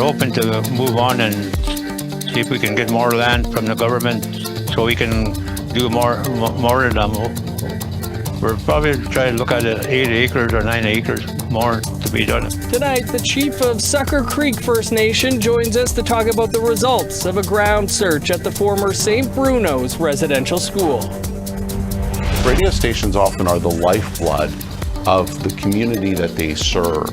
hoping to move on and see if we can get more land from the government so we can do more of them. We're probably trying to look at 8 acres or 9 acres more to be done. Tonight, the chief of Sucker Creek First Nation joins us to talk about the results of a ground search at the former St. Bruno's residential school. Radio stations often are the lifeblood of the community that they serve.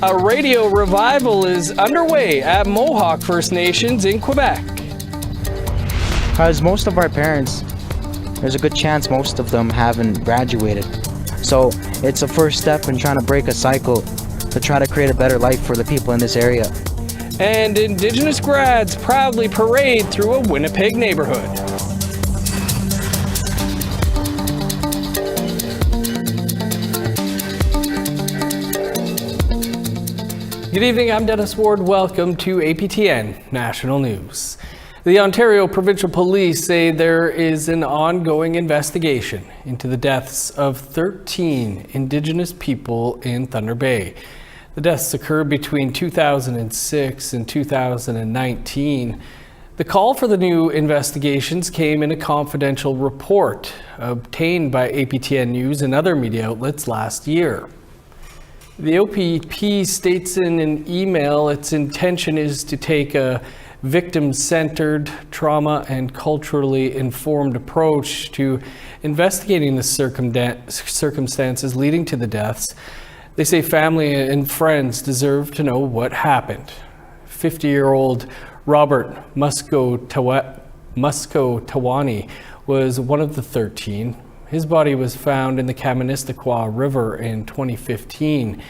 A radio revival is underway at Mohawk First Nations in Quebec. Because most of our parents, there's a good chance most of them haven't graduated. So it's a first step in trying to break a cycle to try to create a better life for the people in this area. And Indigenous grads proudly parade through a Winnipeg neighborhood. Good evening, I'm Dennis Ward. Welcome to APTN National News. The Ontario Provincial Police say there is an ongoing investigation into the deaths of 13 Indigenous people in Thunder Bay. The deaths occurred between 2006 and 2019. The call for the new investigations came in a confidential report obtained by APTN News and other media outlets last year. The OPP states in an email its intention is to take a victim-centered, trauma and culturally informed approach to investigating the circumstances leading to the deaths. They say family and friends deserve to know what happened. 50-year-old Robert Musco-Tawani was one of the 13. His body was found in the Kaministiquia River in 2015.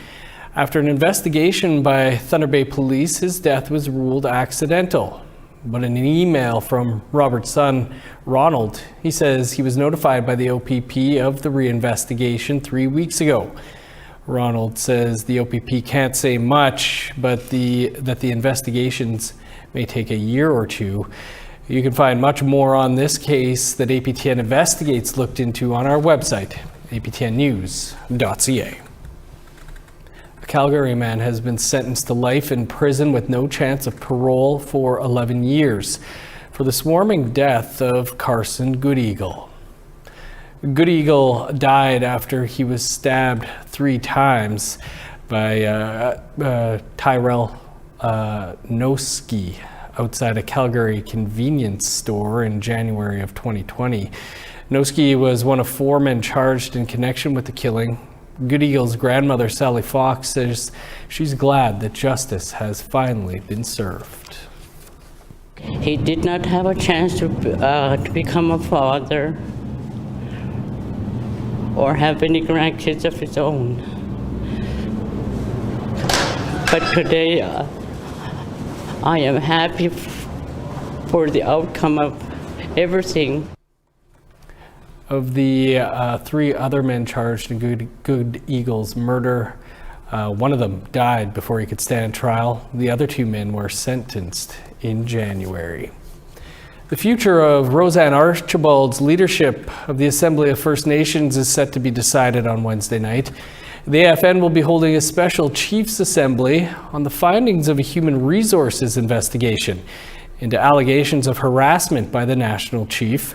After an investigation by Thunder Bay Police, his death was ruled accidental. But in an email from Robert's son, Ronald, he says he was notified by the OPP of the reinvestigation 3 weeks ago. Ronald says the OPP can't say much, but that the investigations may take a year or two. You can find much more on this case that APTN Investigates looked into on our website, aptnnews.ca. A Calgary man has been sentenced to life in prison with no chance of parole for 11 years for the swarming death of Carson Goodeagle. Goodeagle died after he was stabbed 3 times by Tyrell Noski outside a Calgary convenience store in January of 2020. Noski was one of 4 men charged in connection with the killing. Goodeagle's grandmother, Sally Fox, says she's glad that justice has finally been served. He did not have a chance to become a father or have any grandkids of his own. But today, I am happy for the outcome of everything. Of the 3 other men charged in Goodeagle's murder, one of them died before he could stand trial. The other 2 men were sentenced in January. The future of Roseanne Archibald's leadership of the Assembly of First Nations is set to be decided on Wednesday night. The AFN will be holding a special Chiefs Assembly on the findings of a human resources investigation into allegations of harassment by the National Chief.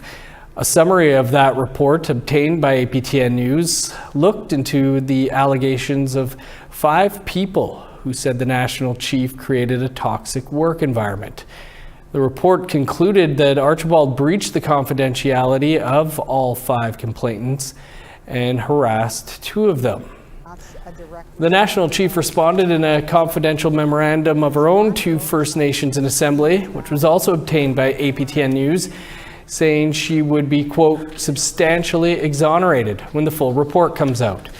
A summary of that report obtained by APTN News looked into the allegations of 5 people who said the National Chief created a toxic work environment. The report concluded that Archibald breached the confidentiality of all 5 complainants and harassed 2 of them. The National Chief responded in a confidential memorandum of her own to First Nations in Assembly, which was also obtained by APTN News, saying she would be, quote, substantially exonerated when the full report comes out.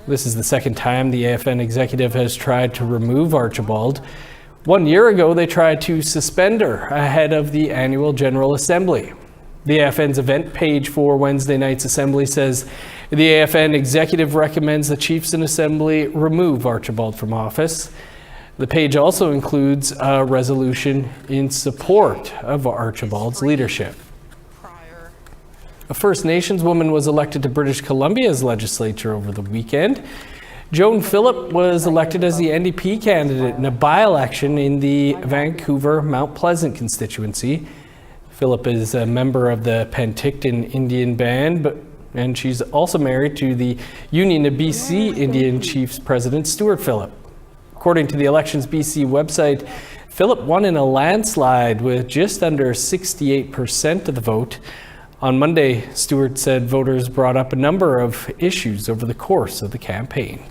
This is the second time the AFN executive has tried to remove Archibald. 1 year ago, they tried to suspend her ahead of the annual General Assembly. The AFN's event page for Wednesday night's assembly says the AFN executive recommends the Chiefs in Assembly remove Archibald from office. The page also includes a resolution in support of Archibald's leadership. A First Nations woman was elected to British Columbia's legislature over the weekend. Joan Phillip was elected as the NDP candidate in a by-election in the Vancouver Mount Pleasant constituency. Phillip is a member of the Penticton Indian Band, and she's also married to the Union of BC Indian Chiefs President Stuart Phillip. According to the Elections BC website, Phillip won in a landslide with just under 68% of the vote. On Monday, Stuart said voters brought up a number of issues over the course of the campaign.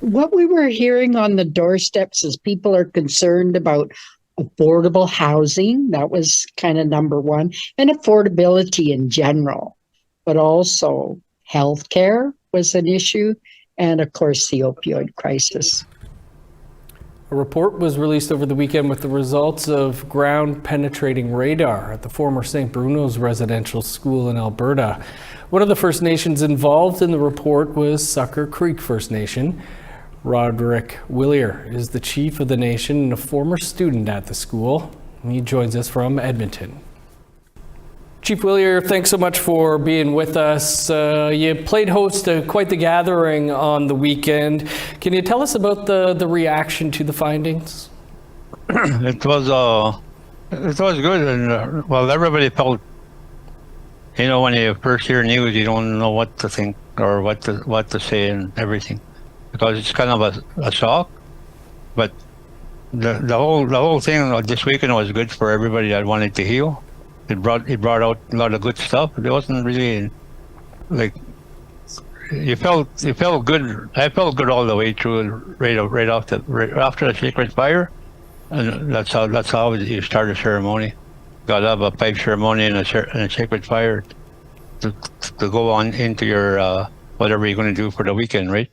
What we were hearing on the doorsteps is people are concerned about affordable housing. That was kind of number one, and affordability in general, but also healthcare was an issue, and of course the opioid crisis. A report was released over the weekend with the results of ground-penetrating radar at the former St. Bruno's residential school in Alberta. One of the First Nations involved in the report was Sucker Creek First Nation. Roderick Willier is the chief of the nation and a former student at the school. He joins us from Edmonton. Chief Willier, thanks so much for being with us. You played host to quite the gathering on the weekend. Can you tell us about the reaction to the findings? It was good, and well, everybody felt, when you first hear news, you don't know what to think or what to say and everything, because it's kind of a shock. But the whole thing this weekend was good for everybody that wanted to heal. It brought out a lot of good stuff. It wasn't really like you felt good. I felt good all the way through, right after the sacred fire, and that's how you start a ceremony. Got to have a pipe ceremony and a sacred fire to go on into your whatever you're going to do for the weekend, right?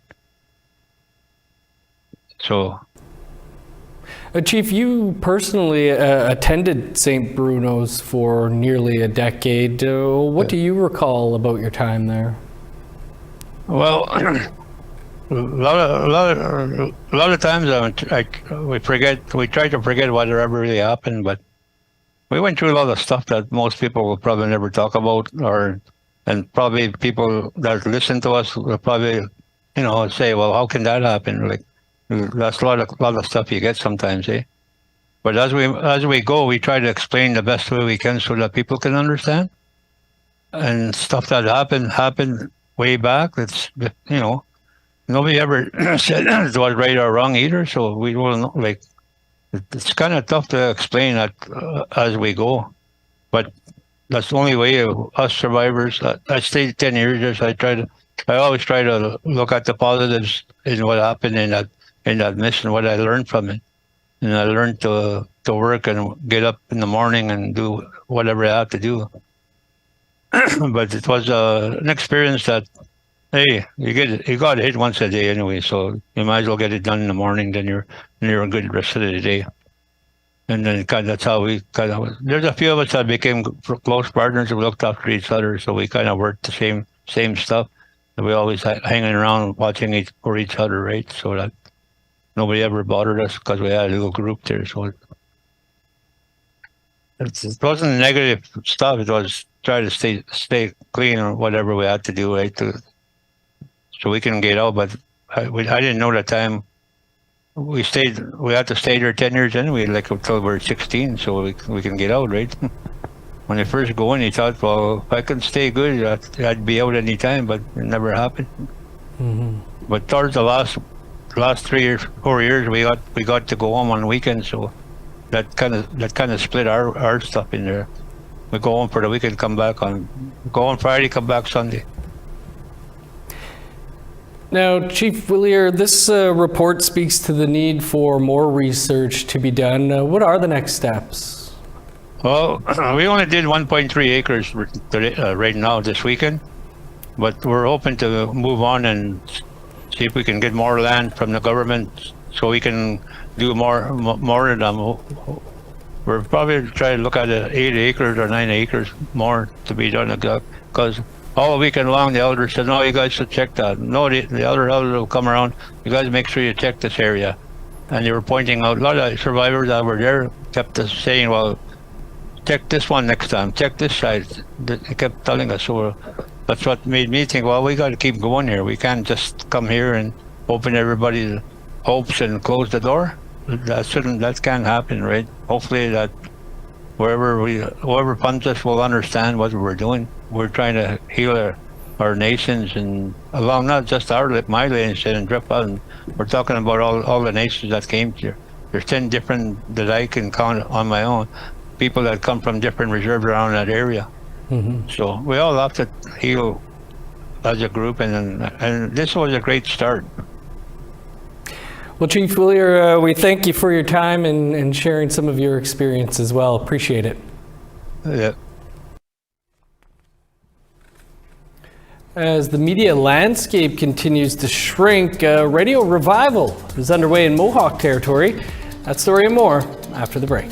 So. Chief, you personally attended St. Bruno's for nearly a decade. What do you recall about your time there? Well, a lot of times we try to forget whatever really happened, but we went through a lot of stuff that most people will probably never talk about, and probably people that listen to us will probably, say, well, how can that happen? Like, that's a lot of stuff you get sometimes, eh? But as we go, we try to explain the best way we can so that people can understand. And stuff that happened way back. It's nobody ever said it was right or wrong either. So we will know, like, it's kind of tough to explain that as we go. But that's the only way us survivors. I stayed 10 years. I always try to look at the positives in what happened in that mission, what I learned from it. And I learned to work and get up in the morning and do whatever I had to do. But it was an experience that, hey, you got hit once a day anyway, so you might as well get it done in the morning, then you're a good rest of the day. And then that's how we there's a few of us that became close partners. We looked after each other, so we kind of worked the same stuff. We always hanging around watching for each other, right? So that nobody ever bothered us because we had a little group there. So it wasn't negative stuff. It was try to stay clean or whatever we had to do, right, so we can get out. But I didn't know the time. We had to stay there 10 years anyway, like until we were 16, so we can get out, right? When you first go in, you thought, well, if I could stay good, I'd be out any time, but it never happened. Mm-hmm. But towards the last 4 years, we got to go home on weekends, so that kind of split our stuff in there. We go home for the weekend, go on Friday, come back Sunday. Now, Chief Willier, this report speaks to the need for more research to be done. What are the next steps? Well, we only did 1.3 acres right now this weekend, but we're hoping to move on and see if we can get more land from the government so we can do more of them. We're probably trying to look at 8 acres or 9 acres more to be done, because all weekend long the elders said, no, you guys should check that. No, the other elders will come around, you guys make sure you check this area. And they were pointing out, a lot of survivors that were there kept us saying, well, check this one next time, check this side. They kept telling us. So that's what made me think, well, we got to keep going here. We can't just come here and open everybody's hopes and close the door. That can't happen, right? Hopefully that whoever funds us will understand what we're doing. We're trying to heal our nations, and along not just my nation and Drip Island. We're talking about all the nations that came here. There's 10 different that I can count on my own, people that come from different reserves around that area. So we all have to heal as a group, and this was a great start. Well, Chief Willier, we thank you for your time and sharing some of your experience as well. Appreciate it. Yeah. As the media landscape continues to shrink, a radio revival is underway in Mohawk territory. That story and more after the break.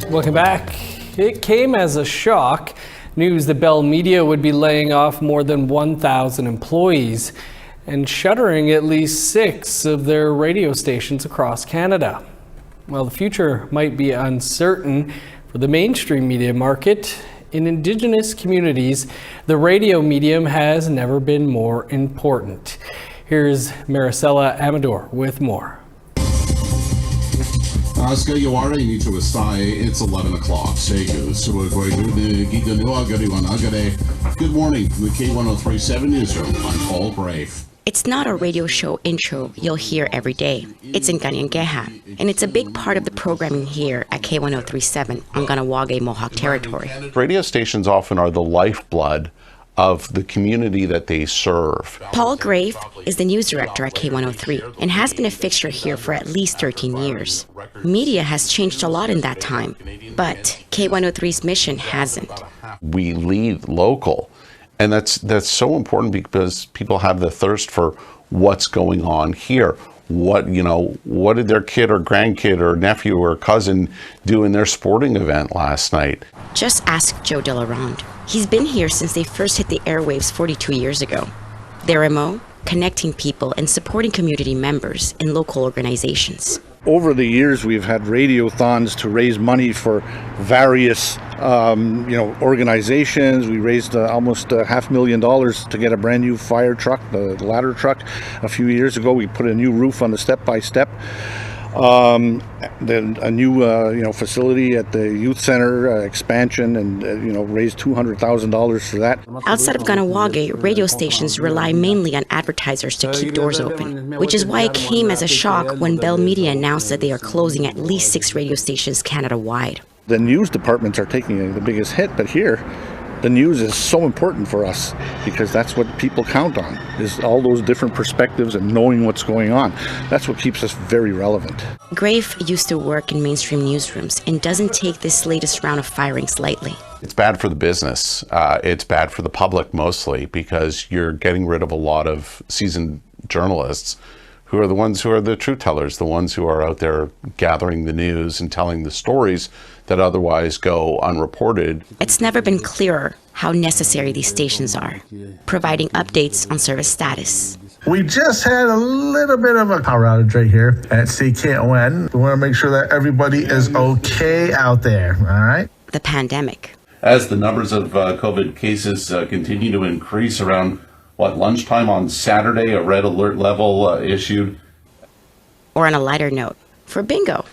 Welcome back. It came as a shock. News that Bell Media would be laying off more than 1,000 employees and shuttering at least 6 of their radio stations across Canada. While the future might be uncertain for the mainstream media market, in Indigenous communities, the radio medium has never been more important. Here's Maricela Amador with more. It's 11 o'clock. Good morning, the K1037 newsroom. I'm Paul Brave. It's not a radio show intro you'll hear every day. It's in Kanyankeha, and it's a big part of the programming here at K1037 on Ganawage Mohawk territory. Radio stations often are the lifeblood of the community that they serve. Paul Grave is the news director at K103 and has been a fixture here for at least 13 years. Media has changed a lot in that time, but K103's mission hasn't. We lead local, and that's so important because people have the thirst for what's going on here. What did their kid or grandkid or nephew or cousin do in their sporting event last night? Just ask Joe Delarond. He's been here since they first hit the airwaves 42 years ago. Their MO? Connecting people and supporting community members in local organizations. Over the years, we've had radiothons to raise money for various organizations. We raised almost $500,000 to get a brand new fire truck, the ladder truck. A few years ago, we put a new roof on the step-by-step. Then a new facility at the youth center expansion, and raised $200,000 for that. Outside of Ganawage, radio stations rely mainly on advertisers to keep doors open, which is why it came as a shock when Bell Media announced that they are closing at least 6 radio stations Canada-wide. The news departments are taking the biggest hit, but here, the news is so important for us because that's what people count on, is all those different perspectives and knowing what's going on. That's what keeps us very relevant. Grave used to work in mainstream newsrooms and doesn't take this latest round of firings lightly. It's bad for the business. It's bad for the public mostly because you're getting rid of a lot of seasoned journalists who are the ones who are the truth tellers, the ones who are out there gathering the news and telling the stories that otherwise go unreported. It's never been clearer how necessary these stations are, providing updates on service status. We just had a little bit of a power outage right here at CKON. We want to make sure that everybody is okay out there, all right? The pandemic. As the numbers of COVID cases continue to increase around, lunchtime on Saturday, a red alert level issued. Or on a lighter note, for bingo.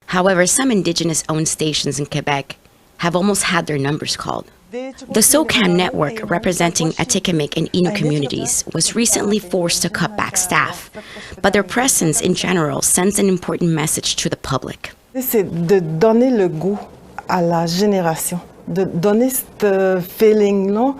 However, some Indigenous-owned stations in Quebec have almost had their numbers called. The SOCAN network, representing Atikamekw and Innu communities, was recently forced to cut back staff, but their presence in general sends an important message to the public. C'est de donner le goût à la génération, de donner ce feeling-là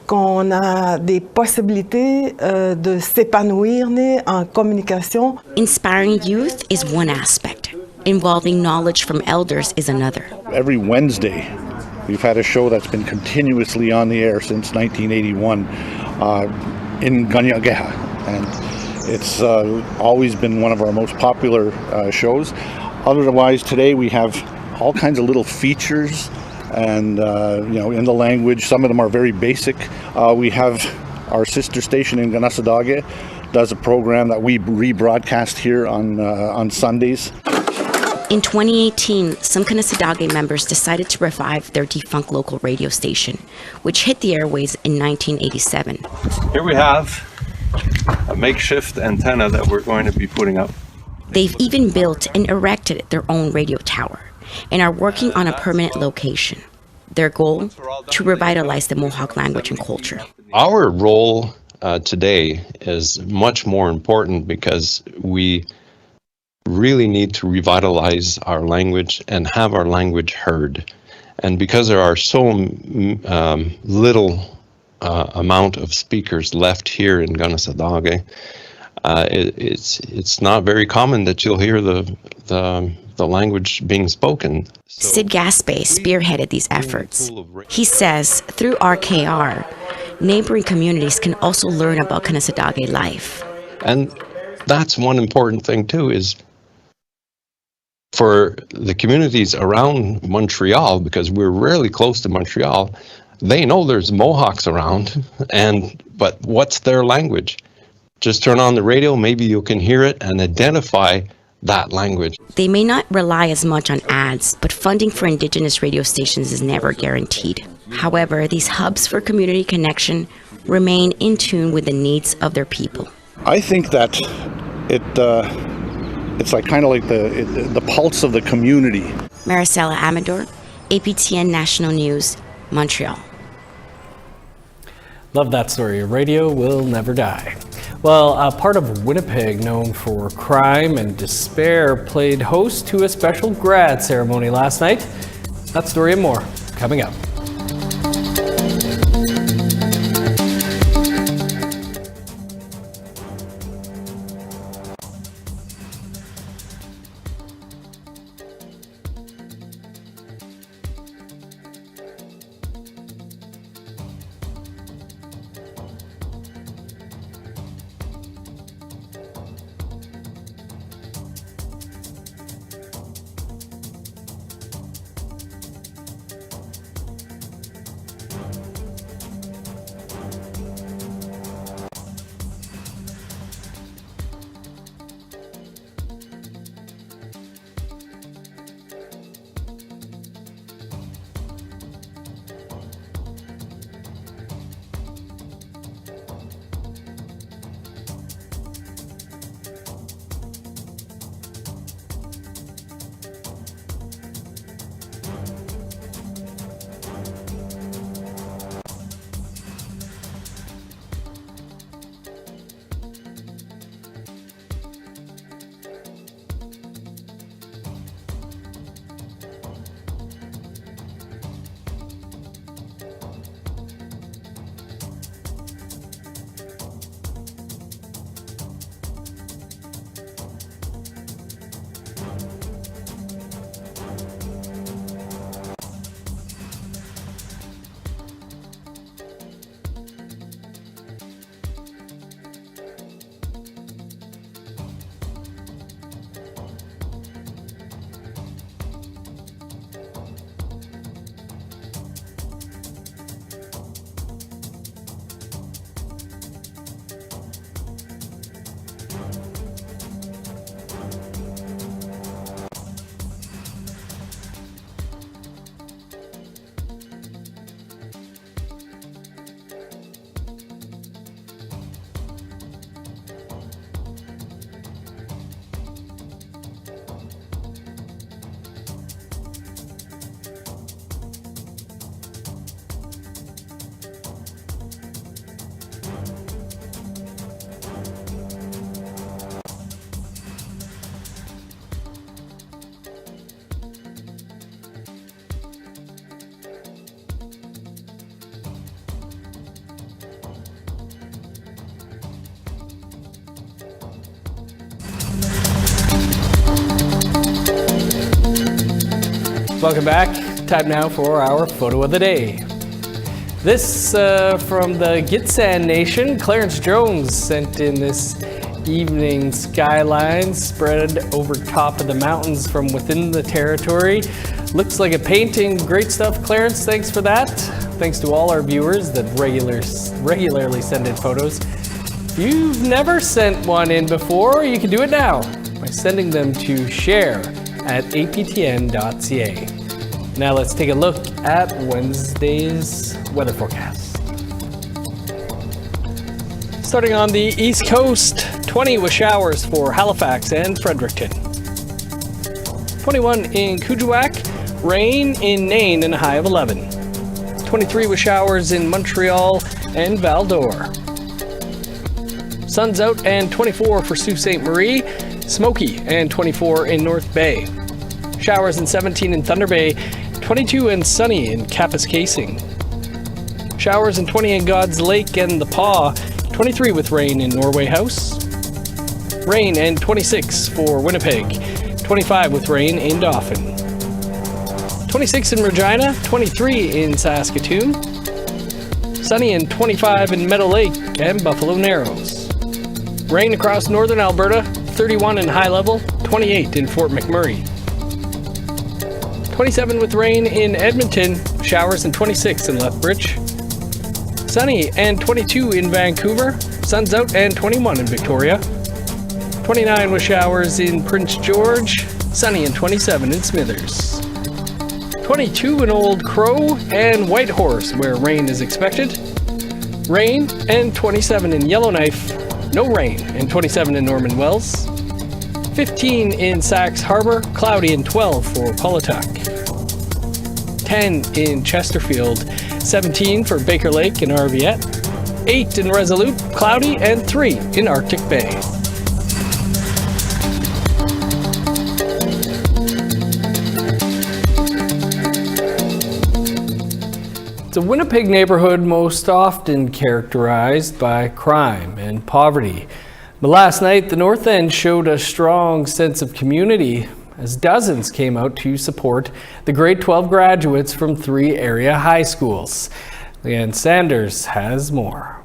qu'on a des possibilités de s'épanouir en communication. Inspiring youth is one aspect. Involving knowledge from elders is another. Every Wednesday, we've had a show that's been continuously on the air since 1981 in Ganyageha, and it's always been one of our most popular shows. Otherwise, today we have all kinds of little features, and in the language. Some of them are very basic. We have our sister station in Ganassadage does a program that we rebroadcast here on Sundays. In 2018, some Ganassadage members decided to revive their defunct local radio station, which hit the airways in 1987. Here we have a makeshift antenna that we're going to be putting up. They've even built and erected their own radio tower and are working on a permanent location. Their goal? To revitalize the Mohawk language and culture. Our role today is much more important because we really need to revitalize our language and have our language heard. And because there are so little amount of speakers left here in Ganassadage, it's not very common that you'll hear the language being spoken. Sid Gaspé spearheaded these efforts. He says through RKR, neighboring communities can also learn about Ganassadage life. And that's one important thing too, is for the communities around Montreal, because we're really close to Montreal, they know there's Mohawks around, but what's their language? Just turn on the radio, maybe you can hear it and identify that language. They may not rely as much on ads, but funding for Indigenous radio stations is never guaranteed. However, these hubs for community connection remain in tune with the needs of their people. I think that it's like kind of like the pulse of the community. Maricela Amador, APTN National News, Montreal. Love that story. Radio will never die. Well, a part of Winnipeg known for crime and despair played host to a special grad ceremony last night. That story and more coming up. Welcome back. Time now for our photo of the day. This from the Gitxsan Nation. Clarence Jones sent in this evening skyline spread over top of the mountains from within the territory. Looks like a painting. Great stuff, Clarence. Thanks for that. Thanks to all our viewers that regularly send in photos. If you've never sent one in before, you can do it now by sending them to share@aptn.ca. Now let's take a look at Wednesday's weather forecast. Starting on the East Coast, 20 with showers for Halifax and Fredericton. 21 in Kuujjuaq, rain in Nain and a high of 11. 23 with showers in Montreal and Val-d'Or. Sun's out and 24 for Sault Ste. Marie, smoky and 24 in North Bay. Showers and 17 in Thunder Bay, 22 and sunny in Kapuskasing. Showers and 20 in God's Lake and the Paw, 23 with rain in Norway House. Rain and 26 for Winnipeg, 25 with rain in Dauphin. 26 in Regina, 23 in Saskatoon. Sunny and 25 in Meadow Lake and Buffalo Narrows. Rain across northern Alberta, 31 in High Level, 28 in Fort McMurray. 27 with rain in Edmonton, showers and 26 in Lethbridge. Sunny and 22 in Vancouver, sun's out and 21 in Victoria. 29 with showers in Prince George, sunny and 27 in Smithers. 22 in Old Crow and Whitehorse, where rain is expected. Rain and 27 in Yellowknife, no rain and 27 in Norman Wells. 15 in Sax Harbor, cloudy and 12 for Polituck. 10 in Chesterfield, 17 for Baker Lake and Arviette. 8 in Resolute, cloudy and 3 in Arctic Bay. It's a Winnipeg neighborhood most often characterized by crime and poverty. But last night, the North End showed a strong sense of community as dozens came out to support the grade 12 graduates from 3 area high schools. Leanne Sanders has more.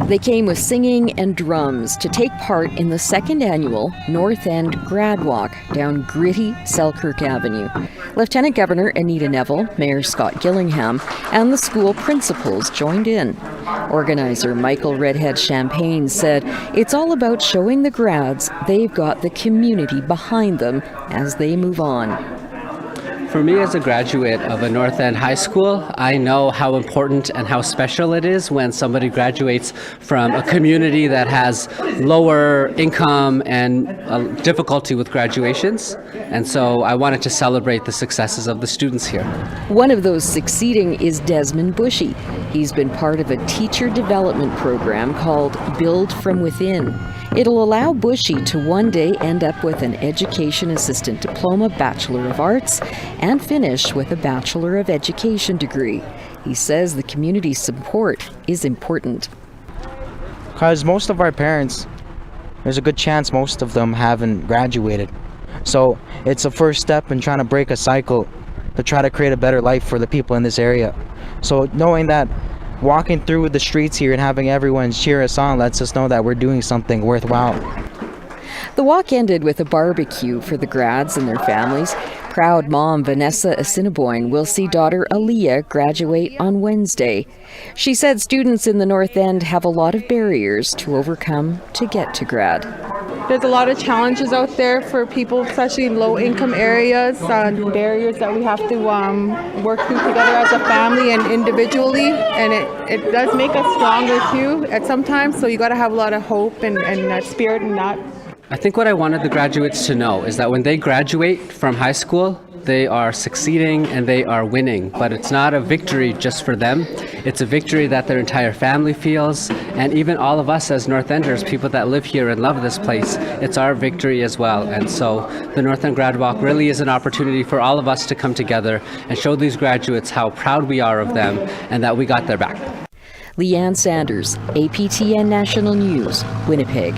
They came with singing and drums to take part in the 2nd annual North End Grad Walk down gritty Selkirk Avenue. Lieutenant Governor Anita Neville, Mayor Scott Gillingham, and the school principals joined in. Organizer Michael Redhead Champagne said it's all about showing the grads they've got the community behind them as they move on. For me, as a graduate of a North End high school, I know how important and how special it is when somebody graduates from a community that has lower income and difficulty with graduations. And so I wanted to celebrate the successes of the students here. One of those succeeding is Desmond Bushy. He's been part of a teacher development program called Build From Within. It'll allow Bushy to one day end up with an Education Assistant Diploma Bachelor of Arts and finish with a Bachelor of Education degree. He says the community support is important. Because most of our parents, there's a good chance most of them haven't graduated. So it's a first step in trying to break a cycle to try to create a better life for the people in this area. So knowing that walking through the streets here and having everyone cheer us on lets us know that we're doing something worthwhile. The walk ended with a barbecue for the grads and their families. Proud mom Vanessa Assiniboine will see daughter Aaliyah graduate on Wednesday. She said students in the North End have a lot of barriers to overcome to get to grad. There's a lot of challenges out there for people, especially in low-income areas, barriers that we have to work through together as a family and individually, and it does make us stronger too at some times, so you got to have a lot of hope and spirit in that. I think what I wanted the graduates to know is that when they graduate from high school, they are succeeding and they are winning. But it's not a victory just for them. It's a victory that their entire family feels, and even all of us as North Enders, people that live here and love this place, it's our victory as well. And so the North End Grad Walk really is an opportunity for all of us to come together and show these graduates how proud we are of them and that we got their back. Leanne Sanders, APTN National News, Winnipeg.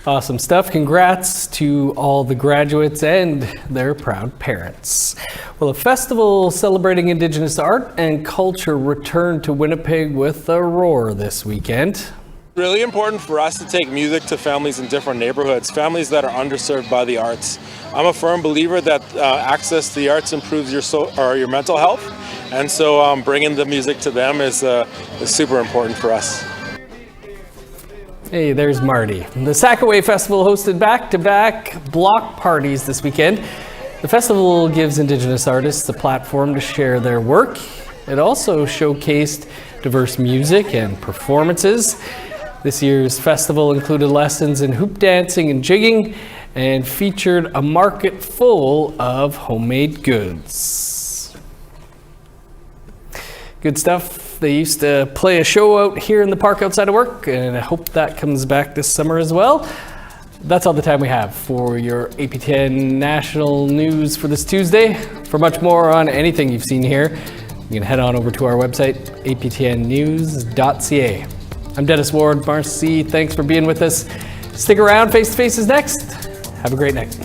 Awesome stuff. Congrats to all the graduates and their proud parents. Well, a festival celebrating Indigenous art and culture returned to Winnipeg with a roar this weekend. Really important for us to take music to families in different neighborhoods, families that are underserved by the arts. I'm a firm believer that access to the arts improves your mental health, and so bringing the music to them is super important for us. Hey, there's Marty. The Sackaway Festival hosted back-to-back block parties this weekend. The festival gives Indigenous artists a platform to share their work. It also showcased diverse music and performances. This year's festival included lessons in hoop dancing and jigging and featured a market full of homemade goods. Good stuff. They used to play a show out here in the park outside of work, and I hope that comes back this summer as well. That's all the time we have for your APTN National News for this Tuesday. For much more on anything you've seen here, you can head on over to our website, aptnnews.ca. I'm Dennis Ward. Marcy, thanks for being with us. Stick around. Face to Face is next. Have a great night.